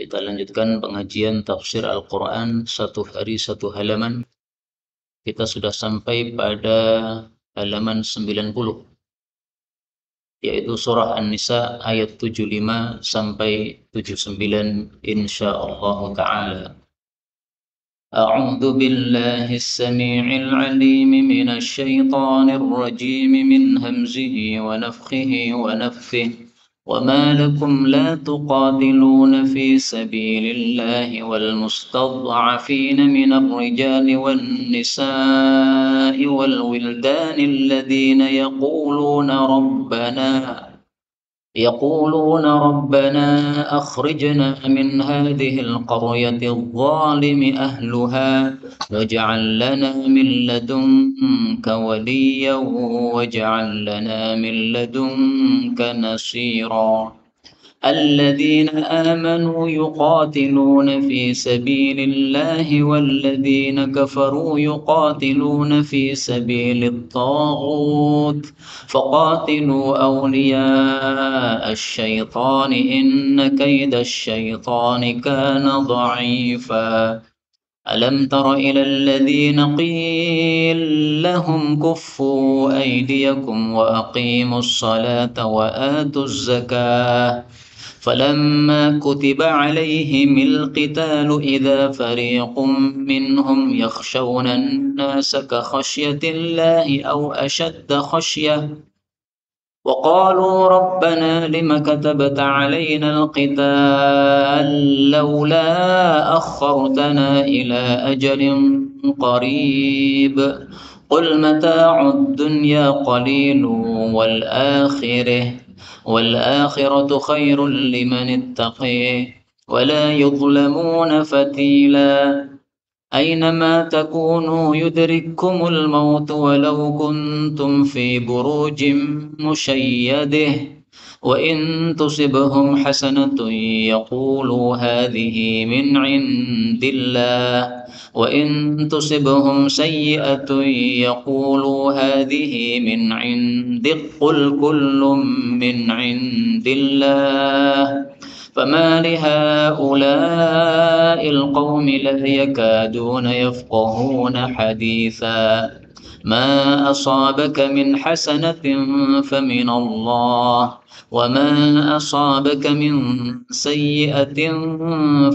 Kita lanjutkan pengajian tafsir Al-Quran satu hari satu halaman. Kita sudah sampai pada halaman 90, yaitu surah An-Nisa ayat 75 sampai 79 insyaallah ta'ala. أعوذ بالله السميع العليم من الشيطان الرجيم من همزه ونفخه ونفثه وما لكم لا تقاتلون في سبيل الله والمستضعفين من الرجال والنساء والولدان الذين يقولون ربنا أخرجنا من هذه القرية الظالم أهلها واجعل لنا من لدنك وليا واجعل لنا من لدنك نصيرا الذين آمنوا يقاتلون في سبيل الله والذين كفروا يقاتلون في سبيل الطاغوت فقاتلوا أولياء الشيطان إن كيد الشيطان كان ضعيفا ألم تر إلى الذين قيل لهم كفوا أيديكم وأقيموا الصلاة وآتوا الزكاة فلما كتب عليهم القتال إذا فريق منهم يخشون الناس كخشية الله أو أشد خشية وقالوا ربنا لم كتبت علينا القتال لولا أخرتنا إلى أجل قريب قل متاع الدنيا قليل والآخرة خير لمن اتقي ولا يظلمون فتيلا أينما تكونوا يدرككم الموت ولو كنتم في بروج مشيدة وإن تصبهم حسنة يقولوا هذه من عند الله وإن تصبهم سيئة يقولوا هذه من عندك قل كل من عند الله فما لهؤلاء القوم لا يكادون يفقهون حديثا ما أصابك من حسنة فمن الله وما أصابك من سيئة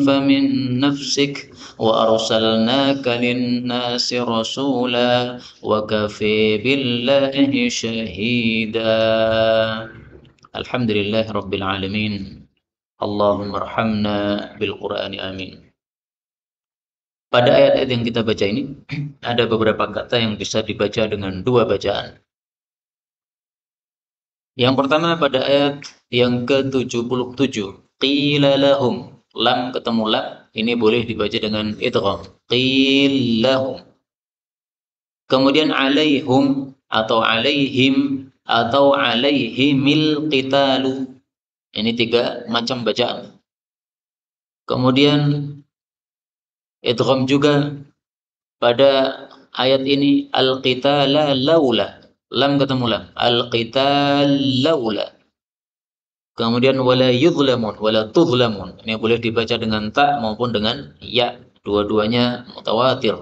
فمن نفسك وأرسلناك للناس رسولا وكفى بالله شهيدا الحمد لله رب العالمين Allahumma arhamna bil Qur'ani amin. Pada ayat-ayat yang kita baca ini ada beberapa kata yang bisa dibaca dengan dua bacaan. Yang pertama pada ayat yang ke-77, qila lahum, lam ketemu lam, ini boleh dibaca dengan idgham. Qil lahum. Kemudian alaihum atau alaihim atau alaihimil qitalu. Ini tiga macam bacaan. Kemudian idgham juga pada ayat ini al-qitala laula. Lam ketemu lam. Al-qital laula. Kemudian wala yudhlamun, wala tudhlamun. Ini boleh dibaca dengan ta maupun dengan ya. Dua-duanya mutawatir.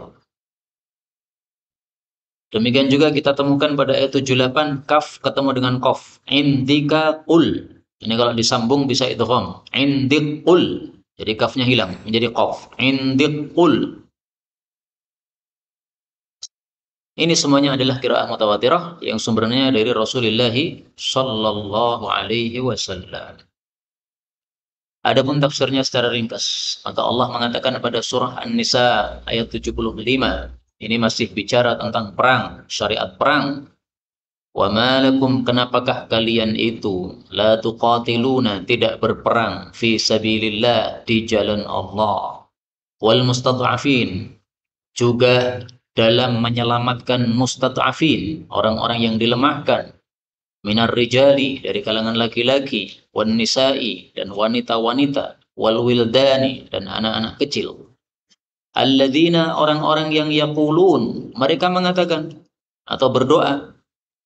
Demikian juga kita temukan pada ayat 78 kaf ketemu dengan qaf. Indika qul. Ini kalau disambung bisa idgham. Indik qul. Jadi kafnya hilang menjadi qaf. Indik qul. Ini semuanya adalah qiraah mutawatirah yang sumbernya dari Rasulullah sallallahu alaihi wasallam. Adapun tafsirnya secara ringkas, maka Allah mengatakan pada surah An-Nisa ayat 75. Ini masih bicara tentang perang, syariat perang. Wa ma lakum, kenapakah kalian itu la tuqatiluna, tidak berperang fi sabilillah, di jalan Allah, wal mustad'afin, juga dalam menyelamatkan mustad'afin, orang-orang yang dilemahkan, minar rijali, dari kalangan laki-laki, wan nisa'i, dan wanita-wanita, wal wildani, dan anak-anak kecil. Alladzina, orang-orang yang yaqulun, mereka mengatakan atau berdoa,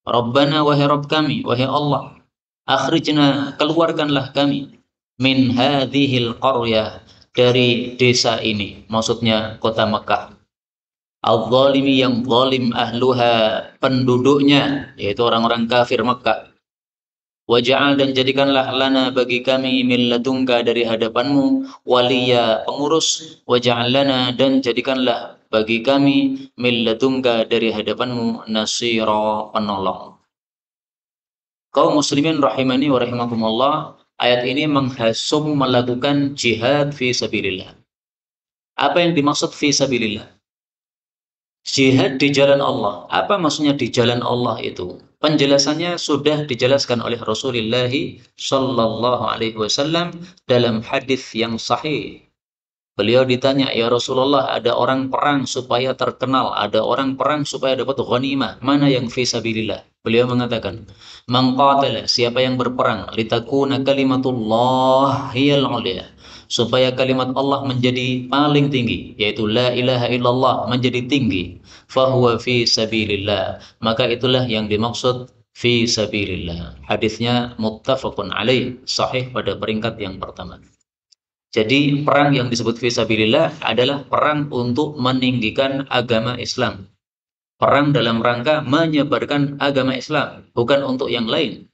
Rabbana, wahai Rabb kami, wahai Allah, akhrijna, keluarkanlah kami, min hadhil qaryah, dari desa ini, maksudnya kota Mekah. Al-zalimi, yang zalim, ahluha, penduduknya, yaitu orang-orang kafir Mekah. Waja'al, dan jadikanlah lana, bagi kami, min ladunka, dari hadapanmu, waliya, pengurus. Waja'al lana, dan jadikanlah bagi kami, min ladunka, dari hadapanmu, nasira, penolong. Kaum muslimin rahimani wa rahimakumullah, ayat ini menghasung melakukan jihad fi sabilillah. Apa yang dimaksud fi sabilillah? Jihad di jalan Allah. Apa maksudnya di jalan Allah itu? Penjelasannya sudah dijelaskan oleh Rasulullah Shallallahu Alaihi Wasallam dalam hadis yang sahih. Beliau ditanya, ya Rasulullah, ada orang perang supaya terkenal, ada orang perang supaya dapat ghanimah, mana yang fi sabilillah? Beliau mengatakan, man qatala, siapa yang berperang, litakuna kalimatullah hiyal ulya, supaya kalimat Allah menjadi paling tinggi, yaitu la ilaha illallah menjadi tinggi, fahuwa fi sabilillah, maka itulah yang dimaksud fi sabilillah. Hadisnya muttafaqun alaih, sahih pada peringkat yang pertama. Jadi perang yang disebut fisabilillah adalah perang untuk meninggikan agama Islam. Perang dalam rangka menyebarkan agama Islam, bukan untuk yang lain.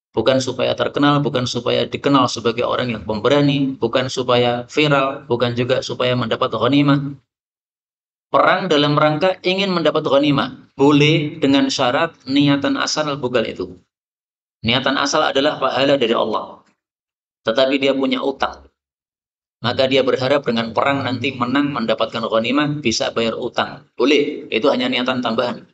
Bukan supaya terkenal, bukan supaya dikenal sebagai orang yang pemberani, bukan supaya viral, bukan juga supaya mendapat ghanimah. Perang dalam rangka ingin mendapat ghanimah, boleh dengan syarat niatan asal bukan itu. Niatan asal adalah pahala dari Allah. Tetapi dia punya utang. Maka dia berharap dengan perang nanti menang, mendapatkan ghanimah, bisa bayar utang. Boleh, itu hanya niatan tambahan.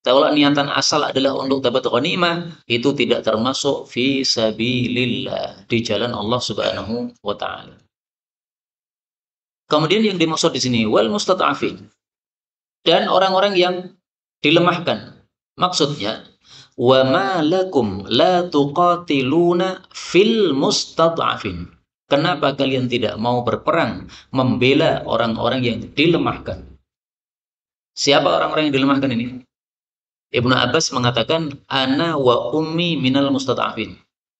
Kalau niatan asal adalah untuk dapat ghanimah, itu tidak termasuk fi sabilillah, di jalan Allah Subhanahu wa taala. Kemudian yang dimaksud di sini wal mustad'afin, dan orang-orang yang dilemahkan. Maksudnya, wa ma lakum la tuqatiluna fil mustad'afin. Kenapa kalian tidak mau berperang membela orang-orang yang dilemahkan? Siapa orang-orang yang dilemahkan ini? Ibnu Abbas mengatakan, ana wa ummi minal mustad'afin.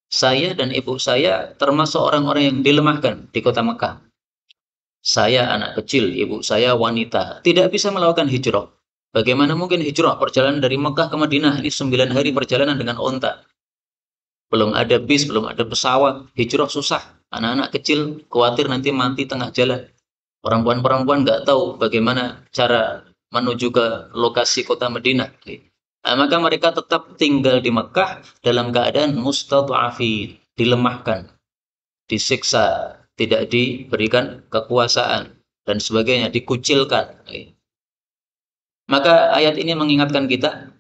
Saya dan ibu saya termasuk orang-orang yang dilemahkan di kota Mekah. Saya anak kecil, ibu saya wanita, tidak bisa melakukan hijrah. Bagaimana mungkin hijrah? Perjalanan dari Mekah ke Madinah ini 9 hari perjalanan dengan onta. Belum ada bis, belum ada pesawat, hijrah susah. Anak-anak kecil khawatir nanti mati tengah jalan. Perempuan-perempuan nggak tahu bagaimana cara menuju ke lokasi kota Madinah. Nah, maka mereka tetap tinggal di Mekah dalam keadaan mustad'afin, dilemahkan, disiksa, tidak diberikan kekuasaan, dan sebagainya, dikucilkan. Maka ayat ini mengingatkan kita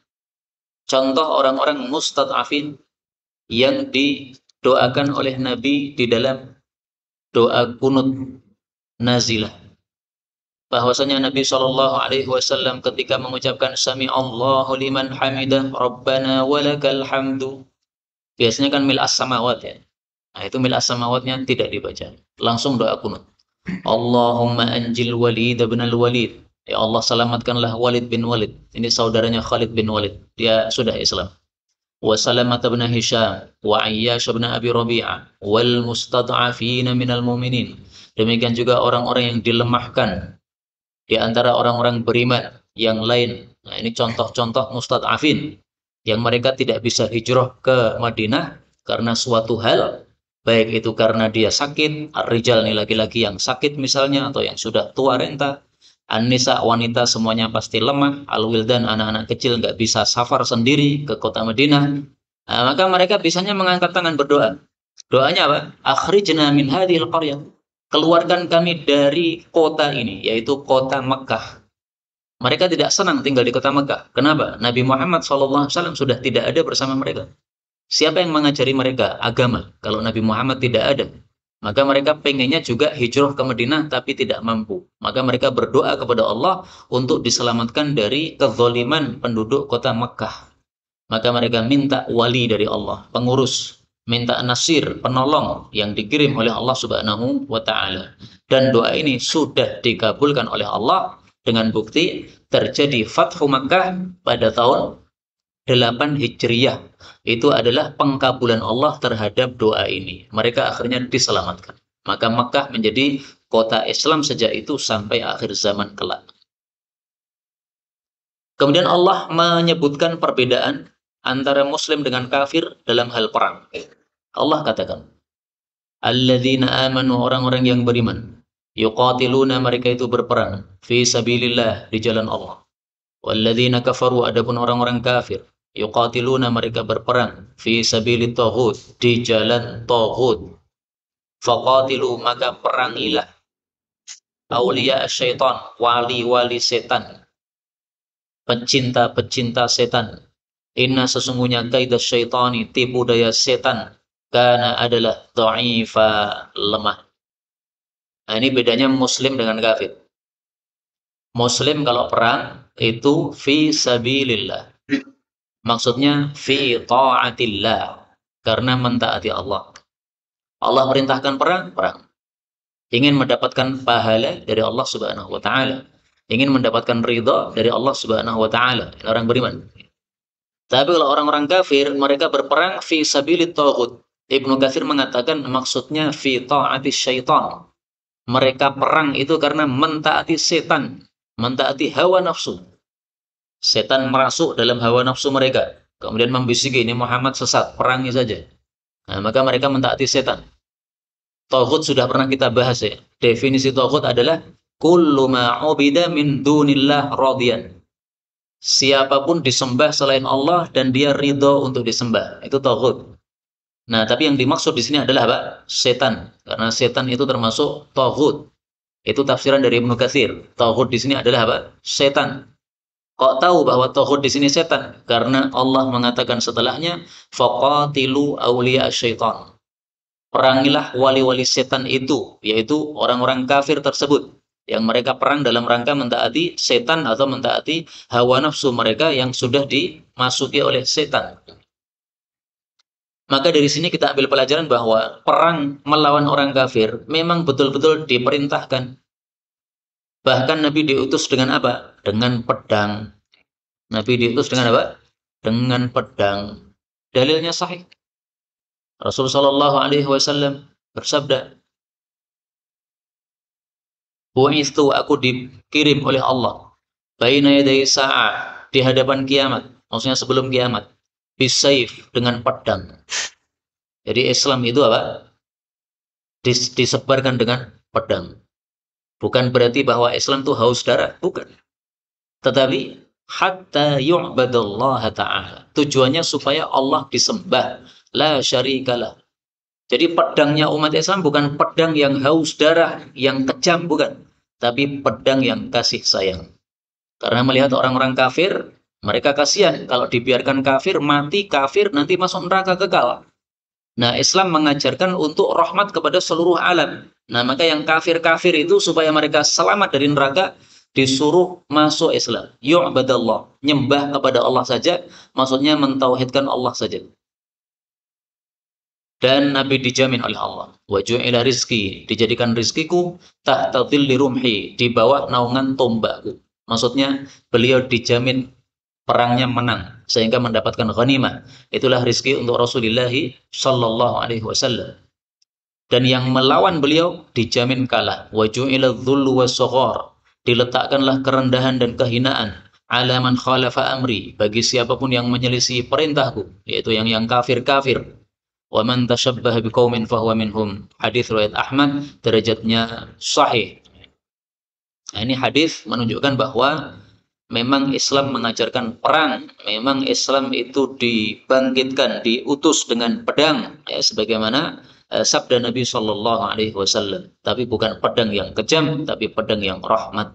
contoh orang-orang mustad'afin yang didoakan oleh Nabi di dalam doa kunut nazilah. Bahwasanya Nabi Shallallahu Alaihi Wasallam ketika mengucapkan Sami Allahu liman hamidah, Rabbana walakal hamdu, biasanya kan mil as-samawat ya. Nah, itu mil as-samawatnya tidak dibaca, langsung doa kunut. Allahumma anjil Walid bin al-Walid, ya Allah selamatkanlah Walid bin Walid. Ini saudaranya Khalid bin Walid, dia sudah Islam. Wa Salamat bin Hisham wa Ayyash bin Abi Rabi'ah wal mustad'afin minal mu'minin. Demikian juga orang-orang yang dilemahkan di antara orang-orang beriman yang lain. Nah, ini contoh-contoh mustad'afin yang mereka tidak bisa hijrah ke Madinah karena suatu hal, baik itu karena dia sakit, ar-rijal ini laki-laki yang sakit misalnya, atau yang sudah tua renta, an-nisa wanita semuanya pasti lemah, al-wildan anak-anak kecil nggak bisa safar sendiri ke kota Madinah. Nah, maka mereka bisanya mengangkat tangan berdoa. Doanya apa? Akhrijna min hadhil qaryah. Keluarkan kami dari kota ini, yaitu kota Mekah. Mereka tidak senang tinggal di kota Mekah. Kenapa? Nabi Muhammad SAW sudah tidak ada bersama mereka. Siapa yang mengajari mereka agama kalau Nabi Muhammad tidak ada? Maka mereka pengennya juga hijrah ke Madinah tapi tidak mampu. Maka mereka berdoa kepada Allah untuk diselamatkan dari kezaliman penduduk kota Mekah. Maka mereka minta wali dari Allah, pengurus, minta nasir, penolong yang dikirim oleh Allah Subhanahu wa taala. Dan doa ini sudah dikabulkan oleh Allah dengan bukti terjadi Fathu Makkah pada tahun Hijriyah. Itu adalah pengkabulan Allah terhadap doa ini. Mereka akhirnya diselamatkan. Maka Makkah menjadi kota Islam sejak itu sampai akhir zaman kelak. Kemudian Allah menyebutkan perbedaan antara muslim dengan kafir dalam hal perang. Allah katakan, alladzina amanu, orang-orang yang beriman, yuqatiluna, mereka itu berperang, fi sabilillah, di jalan Allah. Walladzina kafaru, adapun orang-orang kafir, yuqatiluna, mereka berperang, fi sabilit taghut, di jalan taghut. Faqatilu, maka perangilah, auliya syaitan, wali-wali setan, pecinta-pecinta setan. Inna, sesungguhnya kaidah syaitani, tipu daya setan, kana, adalah dha'ifa, lemah. Nah, ini bedanya muslim dengan kafir. Muslim kalau perang itu fi sabilillah. Maksudnya fi ta'atillah, karena mentaati Allah. Allah merintahkan perang, perang. Ingin mendapatkan pahala dari Allah Subhanahu wa taala, ingin mendapatkan ridha dari Allah Subhanahu wa taala, orang beriman. Tapi kalau orang-orang kafir, mereka berperang fi sabilit taghut. Ibnu Katsir mengatakan maksudnya fi ta'ati syaitan. Mereka perang itu karena mentaati setan, mentaati hawa nafsu. Setan merasuk dalam hawa nafsu mereka, kemudian membisiki, ini Muhammad sesat, perangi saja. Nah, maka mereka mentaati setan. Taghut sudah pernah kita bahas ya. Definisi taghut adalah kullu ma ubida min dunillah radiyan. Siapapun disembah selain Allah dan dia ridho untuk disembah, itu taghut. Nah, tapi yang dimaksud di sini adalah apa? Setan. Karena setan itu termasuk taghut. Itu tafsiran dari Ibnu Katsir. Taghut di sini adalah apa? Setan. Kok tahu bahwa taghut di sini setan? Karena Allah mengatakan setelahnya, faqatilu awliya syaitan. Perangilah wali-wali setan itu, yaitu orang-orang kafir tersebut, yang mereka perang dalam rangka mentaati setan atau mentaati hawa nafsu mereka yang sudah dimasuki oleh setan. Maka dari sini kita ambil pelajaran bahwa perang melawan orang kafir memang betul-betul diperintahkan. Bahkan Nabi diutus dengan apa? Dengan pedang. Nabi diutus dengan apa? Dengan pedang. Dalilnya sahih. Rasulullah Shallallahu Alaihi Wasallam bersabda, "Bu'istu, aku dikirim oleh Allah, baina yaday sa'ah, di hadapan kiamat, maksudnya sebelum kiamat, bisayf, dengan pedang." Jadi Islam itu apa? Disebarkan dengan pedang. Bukan berarti bahwa Islam itu haus darah, bukan. Tetapi hatta yu'badallaha ta'ala. Tujuannya supaya Allah disembah, la syarikalah. Jadi pedangnya umat Islam bukan pedang yang haus darah, yang kejam, bukan. Tapi pedang yang kasih sayang. Karena melihat orang-orang kafir, mereka kasihan. Kalau dibiarkan kafir, mati kafir, nanti masuk neraka kekal. Nah, Islam mengajarkan untuk rahmat kepada seluruh alam. Nah, maka yang kafir-kafir itu supaya mereka selamat dari neraka, disuruh masuk Islam. Yu'badallah, nyembah kepada Allah saja, maksudnya mentauhidkan Allah saja. Dan Nabi dijamin oleh Allah, wa ju'ila rizki, dijadikan rizkiku tahta dhilli rumhi, di bawah naungan tombakku. Maksudnya beliau dijamin perangnya menang sehingga mendapatkan ghanimah. Itulah rizki untuk Rasulullah sallallahu alaihi wasallam. Dan yang melawan beliau dijamin kalah. Wa ju'ila dhullu was-saghar, diletakkanlah kerendahan dan kehinaan ala man khalafa amri, bagi siapapun yang menyelisih perintahku, yaitu yang kafir-kafir. Wa man tashabbaha biqaumin fahuwa minhum. Hadis riwayat Ahmad, derajatnya sahih. Nah, ini hadis menunjukkan bahwa memang Islam mengajarkan perang, memang Islam itu dibangkitkan, diutus dengan pedang, ya, sebagaimana sabda Nabi Shallallahu Alaihi Wasallam. Tapi bukan pedang yang kejam, tapi pedang yang rahmat.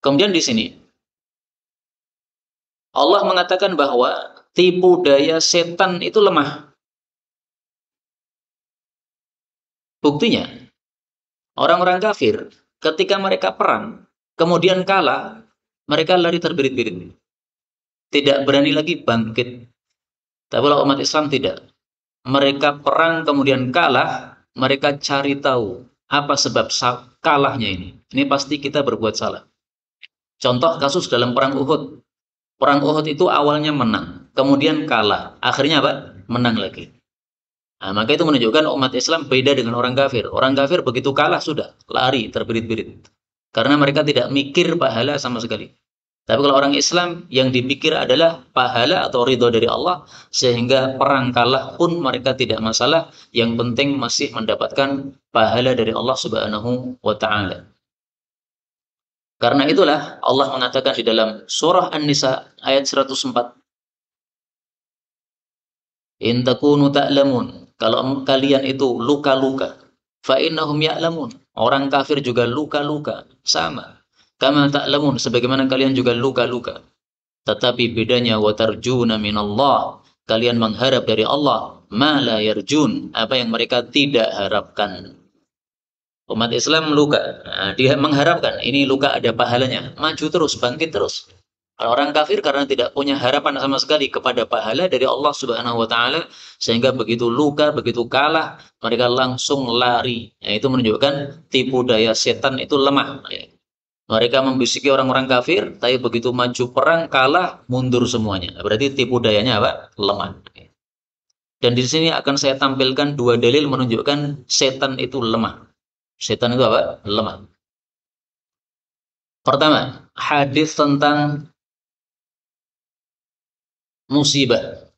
Kemudian di sini Allah mengatakan bahwa tipu daya setan itu lemah. Buktinya, orang-orang kafir ketika mereka perang, kemudian kalah, mereka lari terbirit-birit. Tidak berani lagi bangkit. Tapi kalau umat Islam tidak. Mereka perang kemudian kalah, mereka cari tahu apa sebab kalahnya ini. Ini pasti kita berbuat salah. Contoh kasus dalam perang Uhud. Perang Uhud itu awalnya menang, kemudian kalah, akhirnya apa? Menang lagi. Nah, maka itu menunjukkan umat Islam beda dengan orang kafir. Orang kafir begitu kalah sudah lari terbirit-birit. Karena mereka tidak mikir pahala sama sekali. Tapi kalau orang Islam yang dipikir adalah pahala atau ridho dari Allah, sehingga perang kalah pun mereka tidak masalah. Yang penting masih mendapatkan pahala dari Allah Subhanahu wa Ta'ala. Karena itulah Allah mengatakan di dalam surah An-Nisa ayat 104, In takunu ta'lamun, kalau kalian itu luka-luka, fa innahum ya'lamun. Orang kafir juga luka-luka, sama. Kama ta'lamun, sebagaimana kalian juga luka-luka. Tetapi bedanya wa tarjuna minallah, kalian mengharap dari Allah ma la yarjun, apa yang mereka tidak harapkan. Umat Islam luka, nah, dia mengharapkan ini luka ada pahalanya, maju terus, bangkit terus. Kalau orang kafir karena tidak punya harapan sama sekali kepada pahala dari Allah Subhanahu wa Ta'ala, sehingga begitu luka, begitu kalah, mereka langsung lari. Ya, itu menunjukkan tipu daya setan itu lemah. Ya. Mereka membisiki orang-orang kafir, tapi begitu maju perang, kalah, mundur semuanya. Berarti tipu dayanya apa? Lemah. Dan di sini akan saya tampilkan dua dalil menunjukkan setan itu lemah. Setan itu apa? Lemah. Pertama, hadis tentang musibah.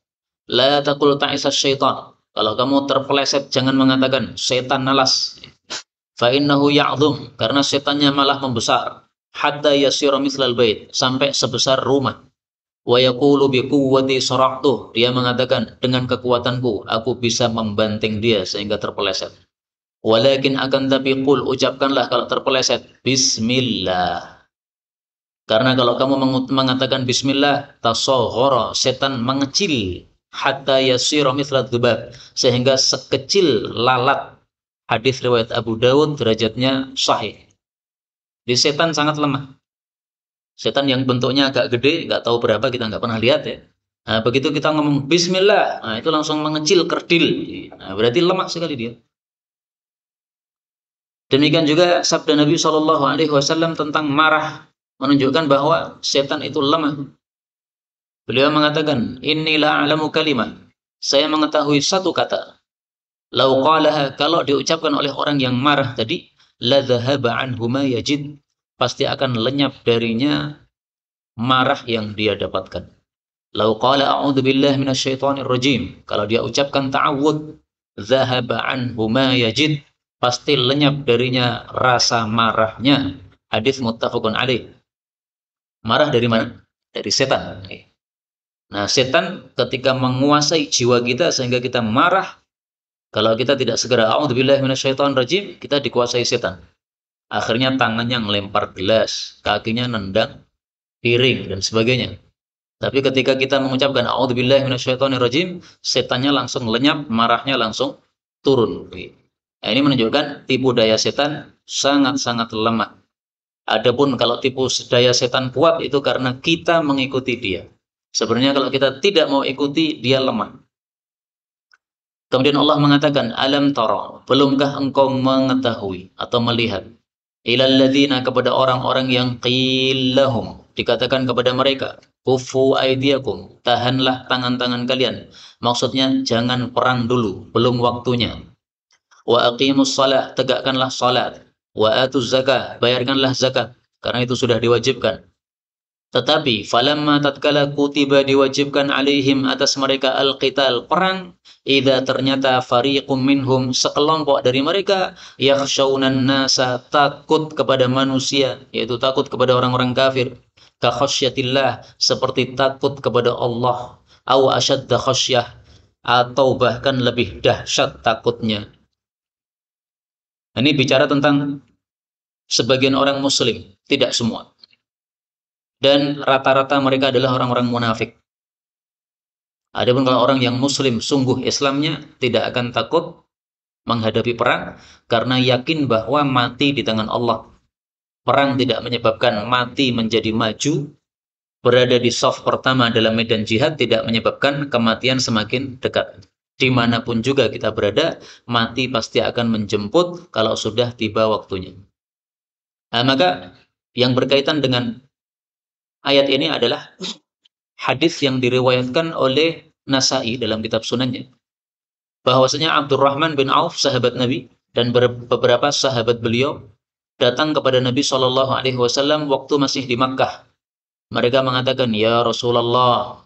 La taqul ta'isa syaitan. Kalau kamu terpeleset, jangan mengatakan setan nalas. Fa innahu ya'dhum, karena setannya malah membesar. Hatta yasira mithlal bait, sampai sebesar rumah. Wa yaqulu bi quwwati saraqtuh, dia mengatakan dengan kekuatanku aku bisa membanting dia sehingga terpeleset. Walakin akan tapi qul, ucapkanlah kalau terpeleset bismillah. Karena kalau kamu mengatakan bismillah, tasaghara, setan mengecil, hatta yasira mithla dzubab, sehingga sekecil lalat. Hadis riwayat Abu Dawud, derajatnya sahih. Di setan sangat lemah. Setan yang bentuknya agak gede, nggak tahu berapa, kita nggak pernah lihat ya. Nah, begitu kita ngomong bismillah, nah itu langsung mengecil, kerdil. Nah, berarti lemah sekali dia. Demikian juga sabda Nabi Shallallahu Alaihi Wasallam tentang marah, menunjukkan bahwa setan itu lemah. Beliau mengatakan, Inilah alamu kalimah. Saya mengetahui satu kata. Lau qalaha, kalau diucapkan oleh orang yang marah tadi, la dhahaba anhu ma yajid, pasti akan lenyap darinya marah yang dia dapatkan. Lau qala a'udzu billahi minasyaitonir rajim, kalau dia ucapkan ta'awud, dhahaba anhu ma yajid, pasti lenyap darinya rasa marahnya. Hadis muttafaqun alaih. Marah dari mana? Dari setan. Nah, setan ketika menguasai jiwa kita sehingga kita marah, kalau kita tidak segera a'udzubillahi minasyaitonirrajim, kita dikuasai setan. Akhirnya tangannya ngelempar gelas, kakinya nendang piring dan sebagainya. Tapi ketika kita mengucapkan a'udzubillahi minasyaitonirrajim, setannya langsung lenyap, marahnya langsung turun. Nah, ini menunjukkan tipu daya setan sangat-sangat lemah. Adapun kalau tipu daya setan kuat itu karena kita mengikuti dia. Sebenarnya kalau kita tidak mau ikuti, dia lemah. Kemudian Allah mengatakan, Alam tara, belumkah engkau mengetahui atau melihat, ilal ladzina, kepada orang-orang yang qillahum, dikatakan kepada mereka, kufu aidiakum, tahanlah tangan-tangan kalian. Maksudnya jangan perang dulu, belum waktunya. Wa aqimus salah, tegakkanlah salat. Wa atuz zakah, bayarkanlah zakat, karena itu sudah diwajibkan. Tetapi falamma tatkala kutiba, diwajibkan alaihim, atas mereka, al-qital, perang, idza ternyata fariqum minhum, sekelompok dari mereka, yakhshawnan nasa, takut kepada manusia, yaitu takut kepada orang-orang kafir, ka khasyatillah, seperti takut kepada Allah, aw asyadda khasyah, atau bahkan lebih dahsyat takutnya. Ini bicara tentang sebagian orang muslim, tidak semua. Dan rata-rata mereka adalah orang-orang munafik. Adapun kalau orang yang muslim sungguh Islamnya, tidak akan takut menghadapi perang karena yakin bahwa mati di tangan Allah. Perang tidak menyebabkan mati menjadi maju. Berada di saf pertama dalam medan jihad tidak menyebabkan kematian semakin dekat. Dimanapun juga kita berada, mati pasti akan menjemput kalau sudah tiba waktunya. Nah, maka yang berkaitan dengan ayat ini adalah hadis yang diriwayatkan oleh Nasai dalam kitab sunannya, bahwasanya Abdurrahman bin Auf, sahabat Nabi, dan beberapa sahabat beliau datang kepada Nabi Shallallahu Alaihi Wasallam waktu masih di Makkah. Mereka mengatakan, ya Rasulullah,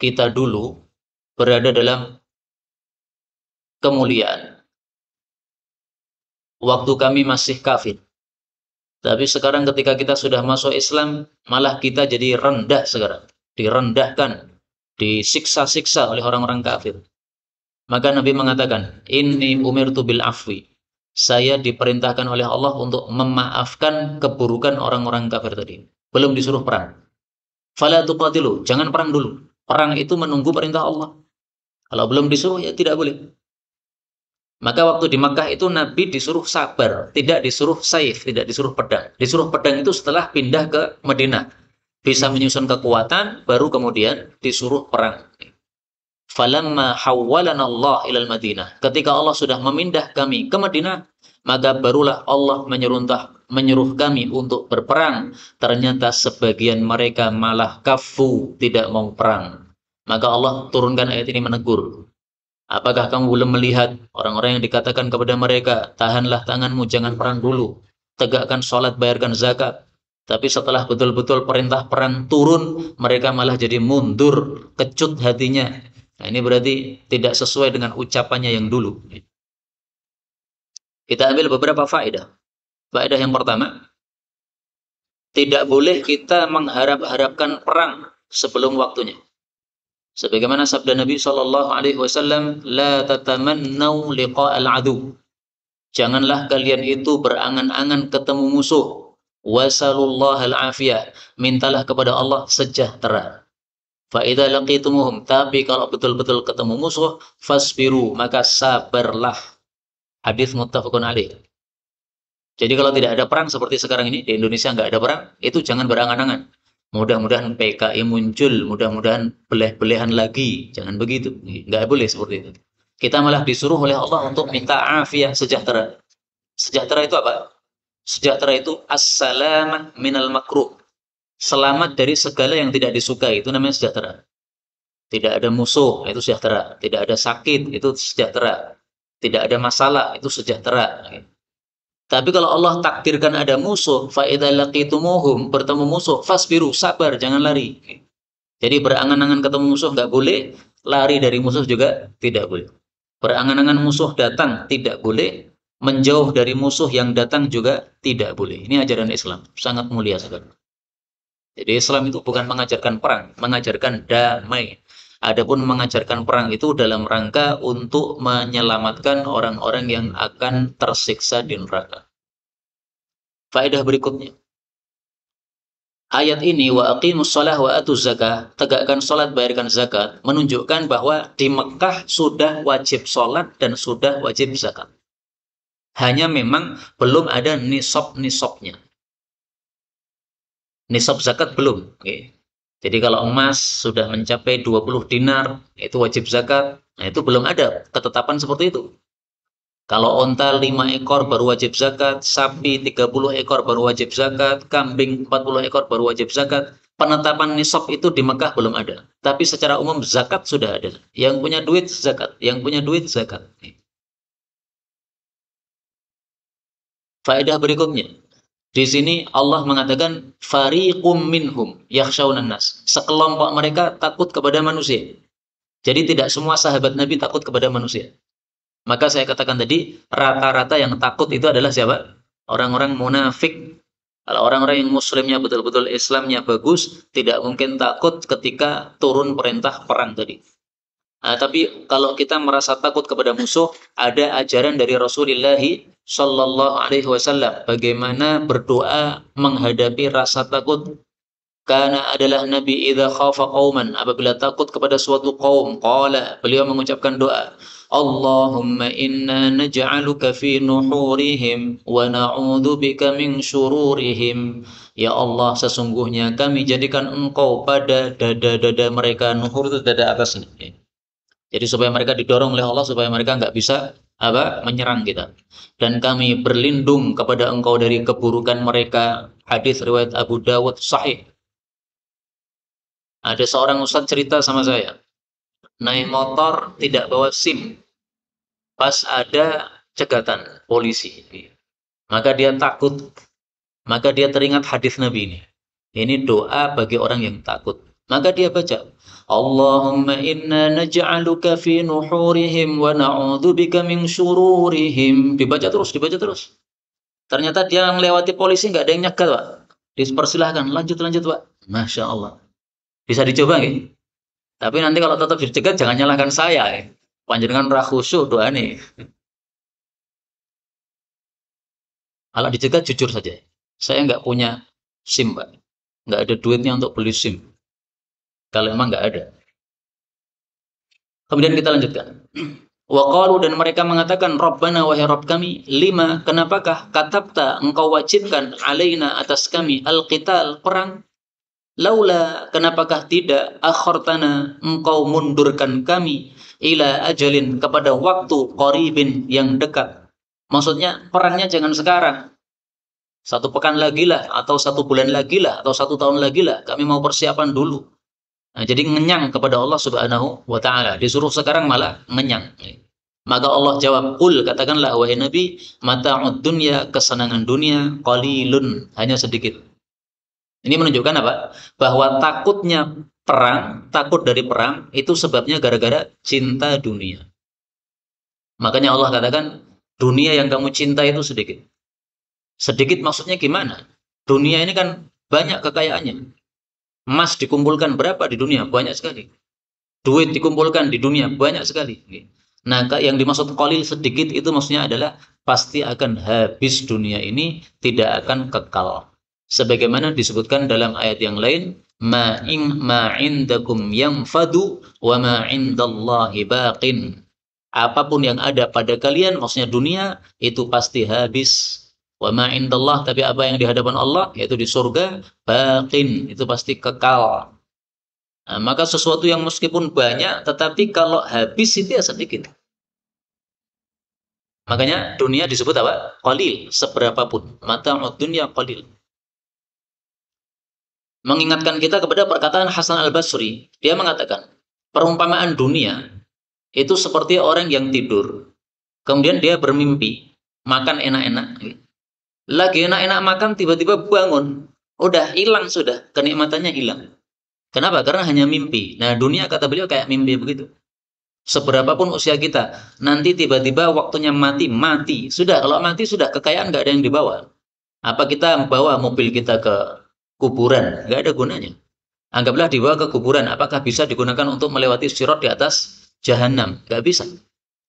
kita dulu berada dalam kemuliaan waktu kami masih kafir. Tapi sekarang ketika kita sudah masuk Islam, malah kita jadi rendah sekarang. Direndahkan, disiksa-siksa oleh orang-orang kafir. Maka Nabi mengatakan, Inni umirtu bil afwi. Saya diperintahkan oleh Allah untuk memaafkan keburukan orang-orang kafir tadi. Belum disuruh perang. Fala tuqatilu, jangan perang dulu. Perang itu menunggu perintah Allah. Kalau belum disuruh, ya tidak boleh. Maka waktu di Makkah itu Nabi disuruh sabar, tidak disuruh saif, tidak disuruh pedang. Disuruh pedang itu setelah pindah ke Madinah. Bisa menyusun kekuatan, baru kemudian disuruh perang. Falamma hawwalana Allah ilal Madinah. Ketika Allah sudah memindah kami ke Madinah, maka barulah Allah menyuruh kami untuk berperang. Ternyata sebagian mereka malah kafu, tidak mau perang. Maka Allah turunkan ayat ini menegur. Apakah kamu belum melihat orang-orang yang dikatakan kepada mereka, tahanlah tanganmu, jangan perang dulu. Tegakkan sholat, bayarkan zakat. Tapi setelah betul-betul perintah perang turun, mereka malah jadi mundur, kecut hatinya. Nah, ini berarti tidak sesuai dengan ucapannya yang dulu. Kita ambil beberapa faedah. Faedah yang pertama, tidak boleh kita mengharap-harapkan perang sebelum waktunya. Sebagaimana sabda Nabi Shallallahu Alaihi Wasallam, la tatamannau liqa'al adu. Janganlah kalian itu berangan-angan ketemu musuh. Wasalullahal afiyah. Mintalah kepada Allah sejahtera. Fa idza laqitumuhum, tapi kalau betul-betul ketemu musuh, fasbiru, maka sabarlah. Hadis muttafaqun alaih. Jadi kalau tidak ada perang seperti sekarang ini, di Indonesia nggak ada perang, itu jangan berangan-angan. Mudah-mudahan PKI muncul, mudah-mudahan beleh-belehan lagi. Jangan begitu. Nggak boleh seperti itu. Kita malah disuruh oleh Allah untuk minta afiah, sejahtera. Sejahtera itu apa? Sejahtera itu as-salamah minal makruh. Selamat dari segala yang tidak disukai, itu namanya sejahtera. Tidak ada musuh, itu sejahtera. Tidak ada sakit, itu sejahtera. Tidak ada masalah, itu sejahtera. Tapi kalau Allah takdirkan ada musuh, fa idza laqitumuhum, bertemu musuh, fasbiru, sabar, jangan lari. Jadi berangan-angan ketemu musuh nggak boleh, lari dari musuh juga tidak boleh. Berangan-angan musuh datang tidak boleh, menjauh dari musuh yang datang juga tidak boleh. Ini ajaran Islam, sangat mulia sekali. Jadi Islam itu bukan mengajarkan perang, mengajarkan damai. Adapun mengajarkan perang itu dalam rangka untuk menyelamatkan orang-orang yang akan tersiksa di neraka. Faedah berikutnya. Ayat ini, wa aqimus shalah wa atuz zakah, tegakkan salat, bayarkan zakat, menunjukkan bahwa di Mekah sudah wajib salat dan sudah wajib zakat. Hanya memang belum ada nisab-nisabnya. Nisab zakat belum. Okay. Jadi kalau emas sudah mencapai 20 dinar, itu wajib zakat. Nah, itu belum ada ketetapan seperti itu. Kalau onta 5 ekor baru wajib zakat, sapi 30 ekor baru wajib zakat, kambing 40 ekor baru wajib zakat. Penetapan nisab itu di Mekah belum ada. Tapi secara umum zakat sudah ada. Yang punya duit zakat, yang punya duit zakat. Faedah berikutnya. Di sini Allah mengatakan fariqum minhum yakhshawnan nas. Sekelompok mereka takut kepada manusia. Jadi tidak semua sahabat Nabi takut kepada manusia. Maka saya katakan tadi, rata-rata yang takut itu adalah siapa? Orang-orang munafik. Kalau orang-orang yang muslimnya betul-betul Islamnya bagus, tidak mungkin takut ketika turun perintah perang tadi. Nah, tapi kalau kita merasa takut kepada musuh, ada ajaran dari Rasulullah Shallallahu Alaihi Wasallam bagaimana berdoa menghadapi rasa takut. Karena adalah Nabi idza khafa qauman, apabila takut kepada suatu kaum, qala, beliau mengucapkan doa, Allahumma inna naj'aluka fi nuhurihim wa na'udzubika min syururihim. Ya Allah, sesungguhnya kami jadikan Engkau pada dada-dada mereka. Nuhur itu dada atas ini. Jadi supaya mereka didorong oleh Allah supaya mereka nggak bisa menyerang kita. Dan kami berlindung kepada Engkau dari keburukan mereka. Hadis riwayat Abu Dawud sahih. Ada seorang ustadz cerita sama saya, naik motor tidak bawa SIM, pas ada cegatan polisi. Maka dia takut, maka dia teringat hadis Nabi ini. Ini doa bagi orang yang takut. Maka dia baca, Allahumma inna naj'aluka fi nuhurihim wa na'udzubika min syururihim. Dibaca terus, dibaca terus. Ternyata dia melewati polisi nggak ada yang nyegat, Pak. Dipersilahkan, lanjut, lanjut, Pak. Masya Allah. Bisa dicoba nggak? Tapi nanti kalau tetap dicegat jangan nyalahkan saya. Panjenengan ra khusyuk doa nih. Kalau dicegat jujur saja. Saya nggak punya SIM, Pak. Nggak ada duitnya untuk beli SIM. Kalau emang nggak ada. Kemudian kita lanjutkan. Waqalu, dan mereka mengatakan, Rabbana wahai Rabb kami, lima, kenapakah katabta engkau wajibkan alaina atas kami al-qital, perang? Laula, kenapakah tidak akhortana engkau mundurkan kami ila ajalin, kepada waktu qaribin, yang dekat. Maksudnya perangnya jangan sekarang. 1 pekan lagi lah, atau 1 bulan lagi lah, atau 1 tahun lagi lah. Kami mau persiapan dulu. Nah, jadi ngenyang kepada Allah Subhanahu wa Ta'ala. Disuruh sekarang malah ngenyang. Maka Allah jawab, "Qul," katakanlah wahai Nabi, "mata'ud dunya," kesenangan dunia, qalilun, hanya sedikit. Ini menunjukkan apa? Bahwa takutnya perang, takut dari perang itu sebabnya gara-gara cinta dunia. Makanya Allah katakan, dunia yang kamu cinta itu sedikit. Sedikit maksudnya gimana? Dunia ini kan banyak kekayaannya. Emas dikumpulkan berapa di dunia? Banyak sekali. Duit dikumpulkan di dunia banyak sekali. Nah, yang dimaksud qalil sedikit itu maksudnya adalah pasti akan habis dunia ini, tidak akan kekal. Sebagaimana disebutkan dalam ayat yang lain, ma indakum yanfadu wa ma indallahi baqin. Apapun yang ada pada kalian, maksudnya dunia, itu pasti habis. Wa ma indallah, tapi apa yang di hadapan Allah, yaitu di surga, baqin, itu pasti kekal. Nah, maka sesuatu yang meskipun banyak, tetapi kalau habis itu ya sedikit. Makanya dunia disebut apa? Qalil, seberapapun. Mata'ud dunya qalil. Mengingatkan kita kepada perkataan Hasan al-Basri. Dia mengatakan, perumpamaan dunia itu seperti orang yang tidur. Kemudian dia bermimpi, makan enak-enak. Lagi enak-enak makan, tiba-tiba bangun. Udah hilang sudah, kenikmatannya hilang. Kenapa? Karena hanya mimpi. Nah, dunia kata beliau kayak mimpi begitu. Seberapapun usia kita, nanti tiba-tiba waktunya mati, mati. Sudah, kalau mati sudah, kekayaan nggak ada yang dibawa. Apa kita bawa mobil kita ke kuburan? Nggak ada gunanya. Anggaplah dibawa ke kuburan, apakah bisa digunakan untuk melewati sirat di atas jahanam? Nggak bisa.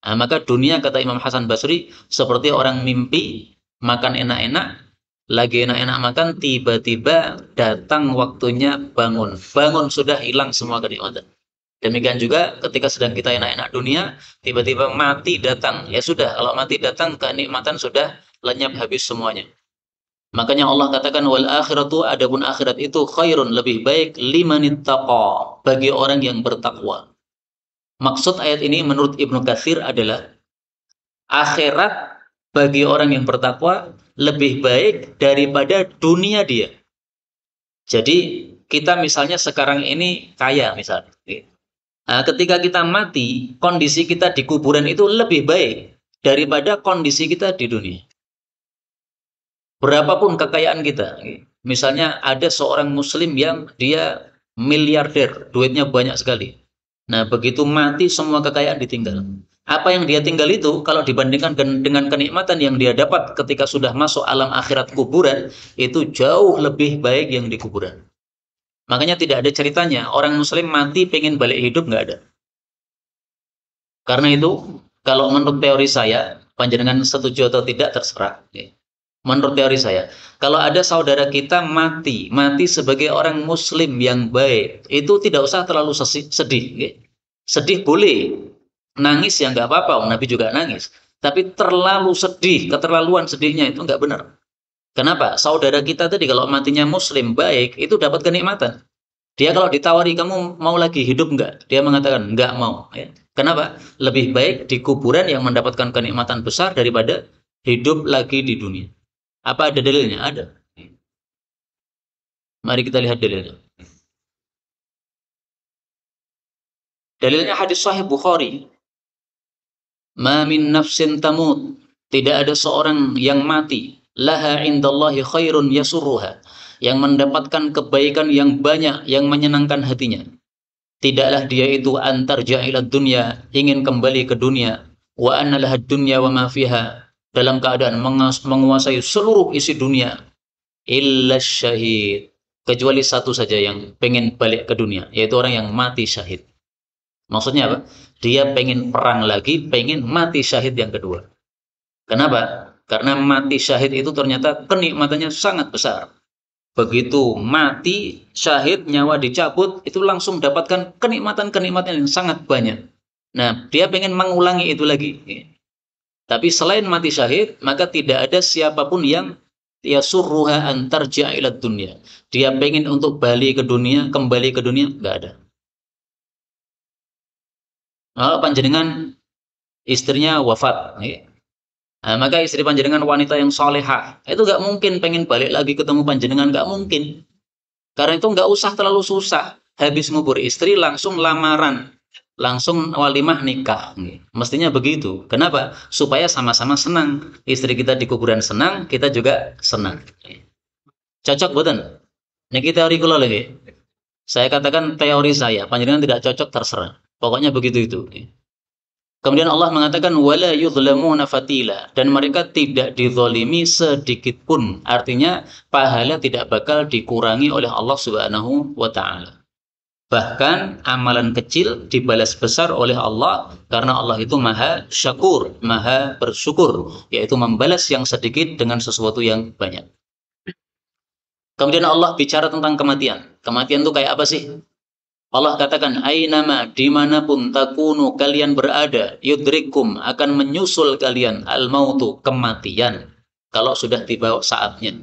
Nah, maka dunia, kata Imam Hasan Basri, seperti orang mimpi, makan enak-enak, lagi enak-enak makan, tiba-tiba datang waktunya bangun. Bangun sudah hilang semua kenikmatan. Demikian juga ketika sedang kita enak-enak dunia, tiba-tiba mati datang. Ya sudah, kalau mati datang, kenikmatan sudah lenyap habis semuanya. Makanya Allah katakan, wal akhiratu, adapun akhirat itu khairun, lebih baik, limanittaqa, bagi orang yang bertakwa. Maksud ayat ini menurut Ibnu Katsir adalah akhirat bagi orang yang bertakwa lebih baik daripada dunia dia. Jadi kita misalnya sekarang ini kaya misalnya. Nah, ketika kita mati, kondisi kita di kuburan itu lebih baik daripada kondisi kita di dunia. Berapapun kekayaan kita. Misalnya ada seorang muslim yang dia miliarder, duitnya banyak sekali. Nah, begitu mati semua kekayaan ditinggal. Apa yang dia tinggal itu kalau dibandingkan dengan kenikmatan yang dia dapat ketika sudah masuk alam akhirat kuburan, itu jauh lebih baik yang di kuburan. Makanya tidak ada ceritanya orang muslim mati pengen balik hidup, nggak ada. Karena itu, kalau menurut teori saya, panjenengan setuju atau tidak terserah. Menurut teori saya, kalau ada saudara kita mati sebagai orang muslim yang baik, itu tidak usah terlalu sedih. Sedih boleh, nangis ya nggak apa-apa, Nabi juga nangis. Tapi terlalu sedih, keterlaluan sedihnya itu nggak benar. Kenapa? Saudara kita tadi kalau matinya muslim baik, itu dapat kenikmatan. Dia kalau ditawari, kamu mau lagi hidup nggak? Dia mengatakan nggak mau. Ya. Kenapa? Lebih baik di kuburan yang mendapatkan kenikmatan besar daripada hidup lagi di dunia. Apa ada dalilnya? Ada. Mari kita lihat dalilnya. Dalilnya hadis sahih Bukhari. Ma min nafsin tamut. Tidak ada seorang yang mati. Laha indallahi khairun yasurruha. Yang mendapatkan kebaikan yang banyak, yang menyenangkan hatinya. Tidaklah dia itu antar ja'ilat dunia, ingin kembali ke dunia. Wa anna lahad dunya wa ma fiha. Dalam keadaan menguasai seluruh isi dunia. Illa syahid. Kecuali satu saja yang pengen balik ke dunia, yaitu orang yang mati syahid. Maksudnya apa? Dia pengen perang lagi, pengen mati syahid yang kedua. Kenapa? Karena mati syahid itu ternyata kenikmatannya sangat besar. Begitu mati syahid, nyawa dicabut, itu langsung dapatkan kenikmatan-kenikmatan yang sangat banyak. Nah, dia pengen mengulangi itu lagi. Tapi selain mati syahid, maka tidak ada siapapun yang yasurruha an tarji'a ila dunya. Dia pengen untuk balik ke dunia, kembali ke dunia, enggak ada. Kalau panjenengan istrinya wafat, nah, maka istri panjenengan wanita yang solehah, itu nggak mungkin pengen balik lagi ketemu panjenengan, nggak mungkin. Karena itu nggak usah terlalu susah. Habis ngubur istri langsung lamaran, langsung walimah nikah. Mestinya begitu. Kenapa? Supaya sama-sama senang. Istri kita di kuburan senang, kita juga senang. Cocok bukan? Ini teori kula lagi. Saya katakan teori saya, panjenengan tidak cocok terserah. Pokoknya begitu itu. Kemudian Allah mengatakan wala yudhlamuna fatila, dan mereka tidak dizalimi sedikit pun. Artinya pahala tidak bakal dikurangi oleh Allah Subhanahu wa taala. Bahkan amalan kecil dibalas besar oleh Allah karena Allah itu Maha Syakur, Maha bersyukur, yaitu membalas yang sedikit dengan sesuatu yang banyak. Kemudian Allah bicara tentang kematian. Kematian itu kayak apa sih? Allah katakan, ainama, dimanapun takunu kalian berada, yudrikum, akan menyusul kalian al-mautu, kematian. Kalau sudah tiba saatnya.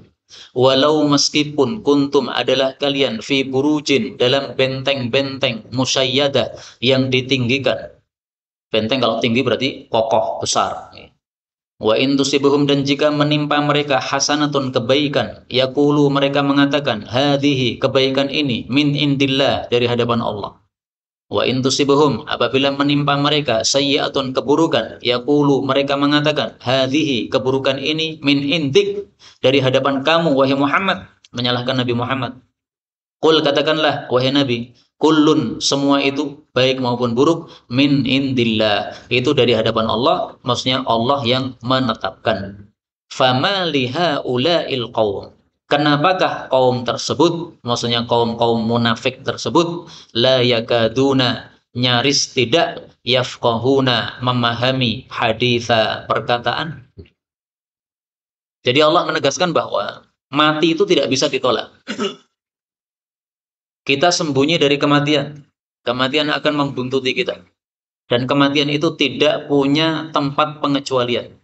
Walau meskipun kuntum adalah kalian fi burujin, dalam benteng-benteng musyayyada yang ditinggikan. Benteng kalau tinggi berarti kokoh, besar. Wa in tusibuhum, dan jika menimpa mereka hasanatun, kebaikan, yaqulu, mereka mengatakan, hadhihi, kebaikan ini, min indillah, dari hadapan Allah. Wa in tusibuhum, apabila menimpa mereka sayyi'atun, keburukan, yaqulu, mereka mengatakan, hadhihi, keburukan ini, min indik, dari hadapan kamu wahai Muhammad, menyalahkan Nabi Muhammad. Qul, katakanlah wahai Nabi, kullun, semua itu baik maupun buruk, min indillah, itu dari hadapan Allah, maksudnya Allah yang menetapkan. Fama lihaula'il qaum, kenapakah kaum tersebut, maksudnya kaum-kaum munafik tersebut, la yakaduna, nyaris tidak, yafqahuna, memahami, haditha, perkataan. Jadi Allah menegaskan bahwa mati itu tidak bisa ditolak. Kita sembunyi dari kematian. Kematian akan membuntuti kita. Dan kematian itu tidak punya tempat pengecualian.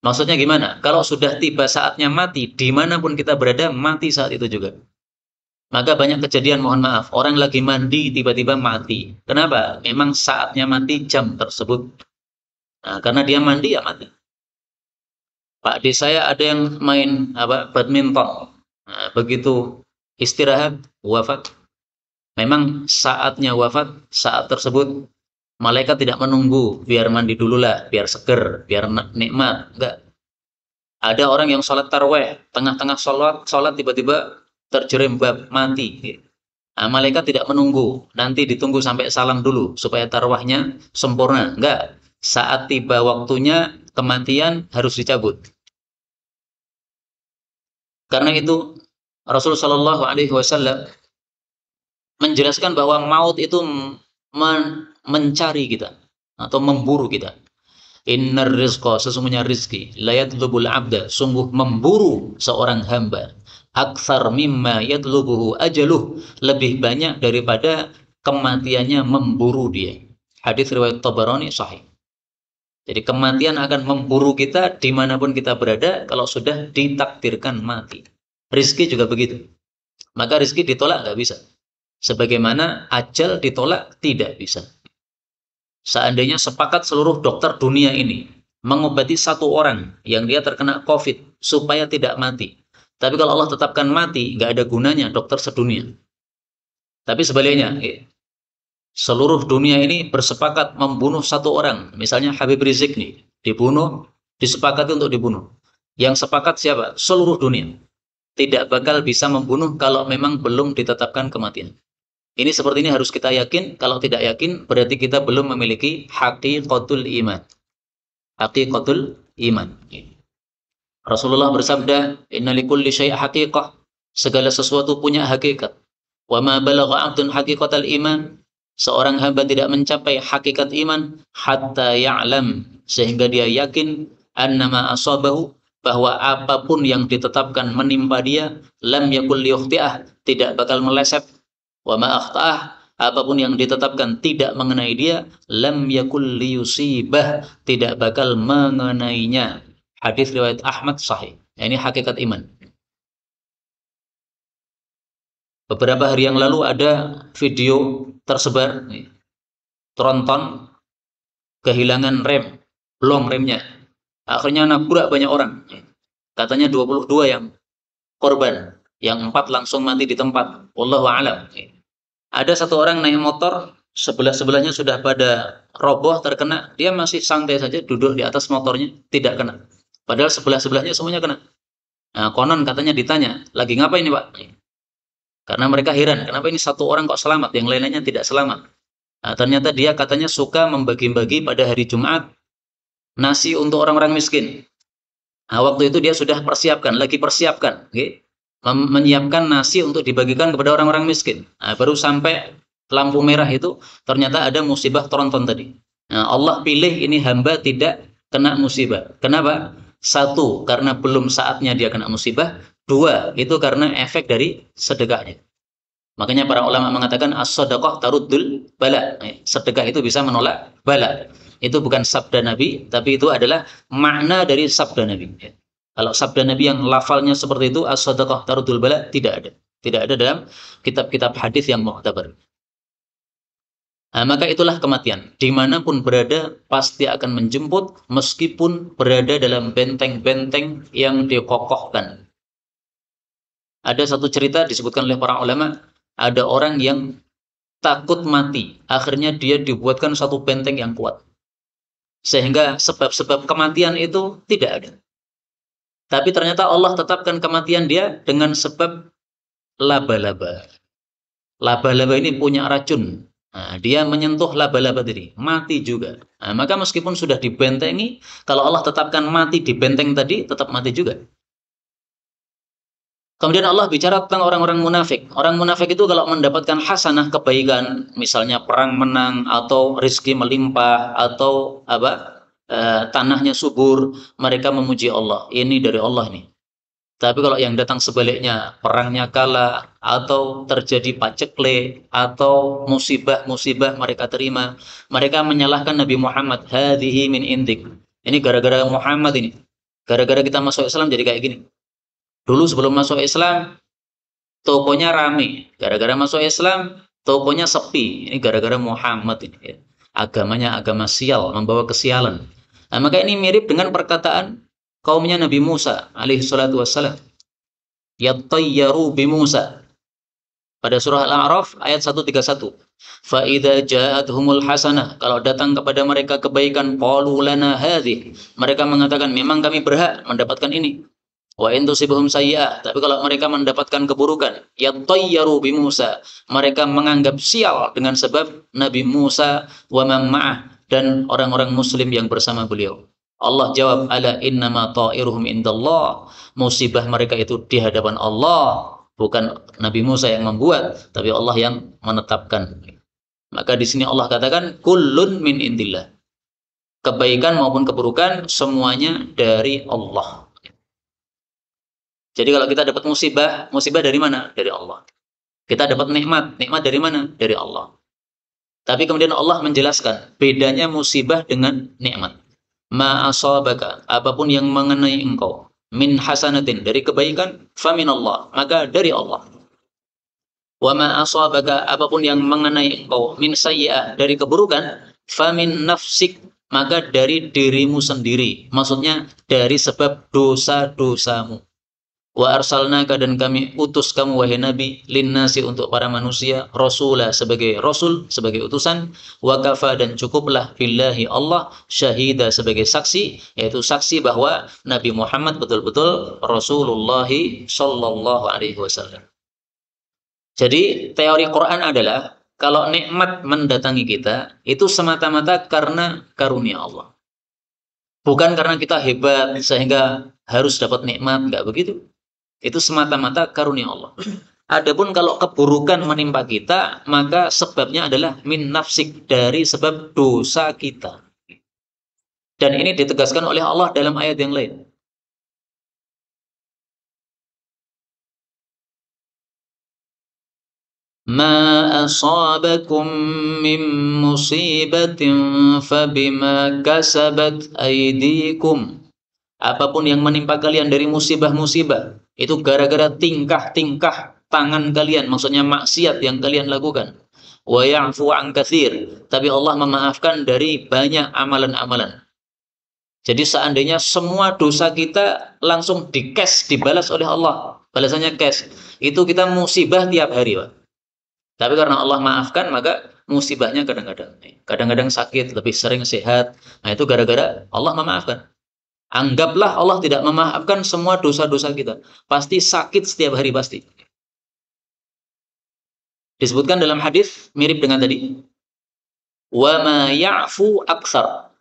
Maksudnya gimana? Kalau sudah tiba saatnya mati, dimanapun kita berada, mati saat itu juga. Maka banyak kejadian, mohon maaf, orang lagi mandi, tiba-tiba mati. Kenapa? Memang saatnya mati jam tersebut. Nah, karena dia mandi, ya mati. Pak, di saya ada yang main badminton. Nah, begitu istirahat, wafat. Memang saatnya wafat, saat tersebut malaikat tidak menunggu biar mandi dulu lah, biar seger, biar nikmat. Enggak. Ada orang yang sholat taraweh, tengah-tengah sholat tiba-tiba terjerembab, mati. Nah, malaikat tidak menunggu, nanti ditunggu sampai salam dulu supaya tarawahnya sempurna. Enggak. Saat tiba waktunya kematian harus dicabut. Karena itu Rasulullah Shallallahu Alaihi Wasallam menjelaskan bahwa maut itu mencari kita atau memburu kita. Innar rizqa, sesungguhnya rizki, la yatlubul abda, sungguh memburu seorang hamba, aktsar mimma yatlubuhu ajaluh, lebih banyak daripada kematiannya memburu dia. Hadis riwayat Tabarani sahih. Jadi kematian akan memburu kita dimanapun kita berada kalau sudah ditakdirkan mati. Rizki juga begitu. Maka rizki ditolak nggak bisa. Sebagaimana ajal ditolak tidak bisa. Seandainya sepakat seluruh dokter dunia ini mengobati satu orang yang dia terkena COVID supaya tidak mati. Tapi kalau Allah tetapkan mati, nggak ada gunanya dokter sedunia. Tapi sebaliknya, Seluruh dunia ini bersepakat membunuh satu orang. Misalnya Habib Rizik nih, dibunuh, disepakati untuk dibunuh. Yang sepakat siapa? Seluruh dunia. Tidak bakal bisa membunuh kalau memang belum ditetapkan kematian. Ini seperti ini harus kita yakin. Kalau tidak yakin, berarti kita belum memiliki haqiqatul iman. Haqiqatul iman. Rasulullah bersabda, "Inna likulli syai' haqiqah." Segala sesuatu punya hakikat. Wa ma balagha 'abdun haqiqatal iman. Seorang hamba tidak mencapai hakikat iman hatta ya'lam, sehingga dia yakin annama asabahu, bahwa apapun yang ditetapkan menimpa dia, lam yakul liyukhti'ah, tidak bakal meleset. Wa ma akhta'ah, apapun yang ditetapkan tidak mengenai dia, lam yakul liyusibah, tidak bakal mengenainya. Hadis riwayat Ahmad sahih. Ini hakikat iman. Beberapa hari yang lalu ada video tersebar, tronton kehilangan rem, blong remnya. Akhirnya nabrak banyak orang. Katanya 22 yang korban, yang 4 langsung mati di tempat. Wallahu a'lam. Ada satu orang naik motor, sebelah-sebelahnya sudah pada roboh terkena, dia masih santai saja duduk di atas motornya, tidak kena. Padahal sebelah-sebelahnya semuanya kena. Nah, konon katanya ditanya, lagi ngapain ini Pak? Karena mereka heran, kenapa ini satu orang kok selamat, yang lain-lainnya tidak selamat. Nah, ternyata dia katanya suka membagi-bagi pada hari Jumat nasi untuk orang-orang miskin. Nah, waktu itu dia sudah persiapkan, lagi persiapkan, okay? Menyiapkan nasi untuk dibagikan kepada orang-orang miskin. Nah, baru sampai lampu merah itu, ternyata ada musibah tronton tadi. Nah, Allah pilih ini hamba tidak kena musibah. Kenapa? Satu, karena belum saatnya dia kena musibah. Dua, itu karena efek dari sedekahnya. Makanya para ulama mengatakan as-shadaqah taruddul bala. Sedekah itu bisa menolak bala. Itu bukan sabda Nabi, tapi itu adalah makna dari sabda Nabi. Kalau sabda Nabi yang lafalnya seperti itu, as-shadaqah taruddul bala, tidak ada. Tidak ada dalam kitab-kitab hadis yang mu'tabar. Nah, maka itulah kematian. Dimanapun berada, pasti akan menjemput, meskipun berada dalam benteng-benteng yang dikokohkan. Ada satu cerita disebutkan oleh para ulama, ada orang yang takut mati, akhirnya dia dibuatkan satu benteng yang kuat. Sehingga sebab-sebab kematian itu tidak ada. Tapi ternyata Allah tetapkan kematian dia dengan sebab laba-laba. Laba-laba ini punya racun. Nah, dia menyentuh laba-laba tadi, mati juga. Nah, maka meskipun sudah dibentengi, kalau Allah tetapkan mati di benteng tadi, tetap mati juga. Kemudian Allah bicara tentang orang-orang munafik. Orang munafik itu kalau mendapatkan hasanah, kebaikan, misalnya perang menang atau rizki melimpah atau tanahnya subur, mereka memuji Allah. Ini dari Allah nih. Tapi kalau yang datang sebaliknya, perangnya kalah atau terjadi paceklik atau musibah-musibah mereka terima, mereka menyalahkan Nabi Muhammad. Hadhihi min indik. Ini gara-gara Muhammad ini. Gara-gara kita masuk Islam jadi kayak gini. Dulu sebelum masuk Islam, tokonya rame. Gara-gara masuk Islam, tokonya sepi. Ini gara-gara Muhammad ini. Ya. Agamanya agama sial, membawa kesialan. Nah, maka ini mirip dengan perkataan kaumnya Nabi Musa alaihi salatu wassalam. Yattayyaru bi Musa. Pada surah Al-A'raf ayat 131. Fa idza ja'atuhumul hasanah, kalau datang kepada mereka kebaikan, qalu lana hadhihi. Mereka mengatakan memang kami berhak mendapatkan ini. Wa in tusibhum sayyi'ah, tapi kalau mereka mendapatkan keburukan, yattayyaru bi Musa, mereka menganggap sial dengan sebab Nabi Musa wa man ma'ah, dan orang-orang muslim yang bersama beliau. Allah jawab, ala innama ta'iruhum indallah, musibah mereka itu di hadapan Allah, bukan Nabi Musa yang membuat, tapi Allah yang menetapkan. Maka di sini Allah katakan kullun min indillah, kebaikan maupun keburukan semuanya dari Allah. Jadi kalau kita dapat musibah, musibah dari mana? Dari Allah. Kita dapat nikmat, nikmat dari mana? Dari Allah. Tapi kemudian Allah menjelaskan bedanya musibah dengan nikmat. Ma asabaka, apapun yang mengenai engkau, min hasanatin, dari kebaikan, fa min Allah, maka dari Allah. Wa ma asabaka, apapun yang mengenai engkau, min sayyi'ah, dari keburukan, fa min nafsik, maka dari dirimu sendiri. Maksudnya dari sebab dosa-dosamu. Wa arsalnaka, dan kami utus kamu wahai Nabi, linnasi untuk para manusia, rasula sebagai rasul, sebagai utusan, wa kafa, dan cukuplah billahi Allah syahida sebagai saksi, yaitu saksi bahwa Nabi Muhammad betul-betul Rasulullah sallallahu alaihi wasallam. Jadi teori Quran adalah kalau nikmat mendatangi kita itu semata-mata karena karunia Allah. Bukan karena kita hebat sehingga harus dapat nikmat, enggak begitu. Itu semata-mata karunia Allah. Adapun kalau keburukan menimpa kita, maka sebabnya adalah min nafsik, dari sebab dosa kita. Dan ini ditegaskan oleh Allah dalam ayat yang lain. Ma asabakum min musibatin fabima kasabat aydikum. Apapun yang menimpa kalian dari musibah-musibah, itu gara-gara tingkah-tingkah tangan kalian, maksudnya maksiat yang kalian lakukan. Wa ya'fu an katsir, tapi Allah memaafkan dari banyak amalan-amalan. Jadi seandainya semua dosa kita langsung di-cash, dibalas oleh Allah, balasannya cash, itu kita musibah tiap hari, Pak. Tapi karena Allah maafkan, maka musibahnya kadang-kadang sakit, lebih sering sehat. Nah, itu gara-gara Allah memaafkan. Anggaplah Allah tidak memaafkan semua dosa-dosa kita. Pasti sakit setiap hari, pasti. Disebutkan dalam hadis mirip dengan tadi. Wa ma ya'fu aktsar.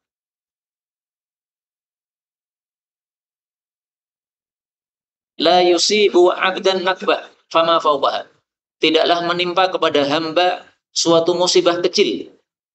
La yusibu 'abdan nakbah fama fawqaha. Tidaklah menimpa kepada hamba suatu musibah kecil.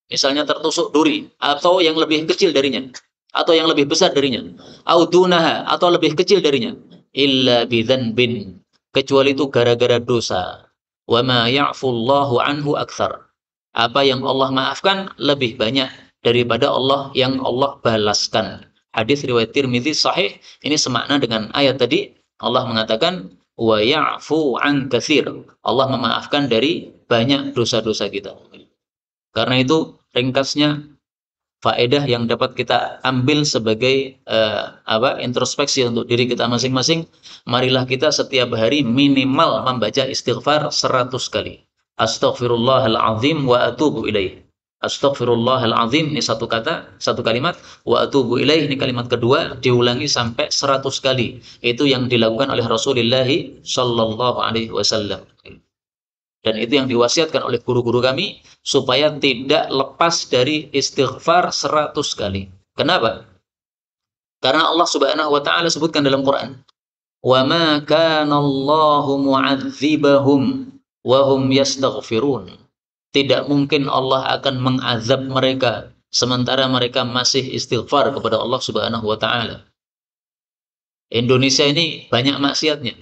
Misalnya tertusuk duri, atau yang lebih kecil darinya, atau yang lebih besar darinya, audunaha, atau lebih kecil darinya, illa bidzanbin, kecuali itu gara-gara dosa. Wa ma ya'fullahu anhu aktsar. Apa yang Allah maafkan lebih banyak daripada yang Allah balaskan. Hadis riwayat Tirmidzi sahih, ini semakna dengan ayat tadi. Allah mengatakan wa ya'fu an katsir. Allah memaafkan dari banyak dosa-dosa kita. Karena itu ringkasnya faedah yang dapat kita ambil sebagai introspeksi untuk diri kita masing-masing, marilah kita setiap hari minimal membaca istighfar 100 kali. Astaghfirullahalazim wa atubu ilaih. Astaghfirullahalazim ini satu kata, satu kalimat, wa atubu ilaih ini kalimat kedua, diulangi sampai 100 kali. Itu yang dilakukan oleh Rasulullah sallallahu alaihi wasallam. Dan itu yang diwasiatkan oleh guru-guru kami, supaya tidak lepas dari istighfar 100 kali. Kenapa? Karena Allah Subhanahu wa taala sebutkan dalam Quran, "Wa ma kana Allahu mu'adzibahum wa hum yastaghfirun." Tidak mungkin Allah akan mengazab mereka sementara mereka masih istighfar kepada Allah Subhanahu wa taala. Indonesia ini banyak maksiatnya.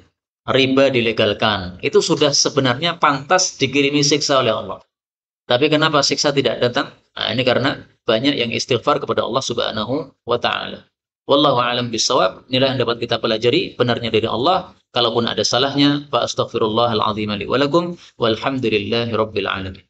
Riba dilegalkan, itu sudah sebenarnya pantas dikirimi siksa oleh Allah. Tapi kenapa siksa tidak datang? Nah, ini karena banyak yang istighfar kepada Allah Subhanahu wa taala. Wallahu a'lam bishawab. Inilah yang dapat kita pelajari, benarnya dari Allah. Kalaupun ada salahnya, fa astaghfirullahal azim li wa lakum walhamdulillahi rabbil alamin.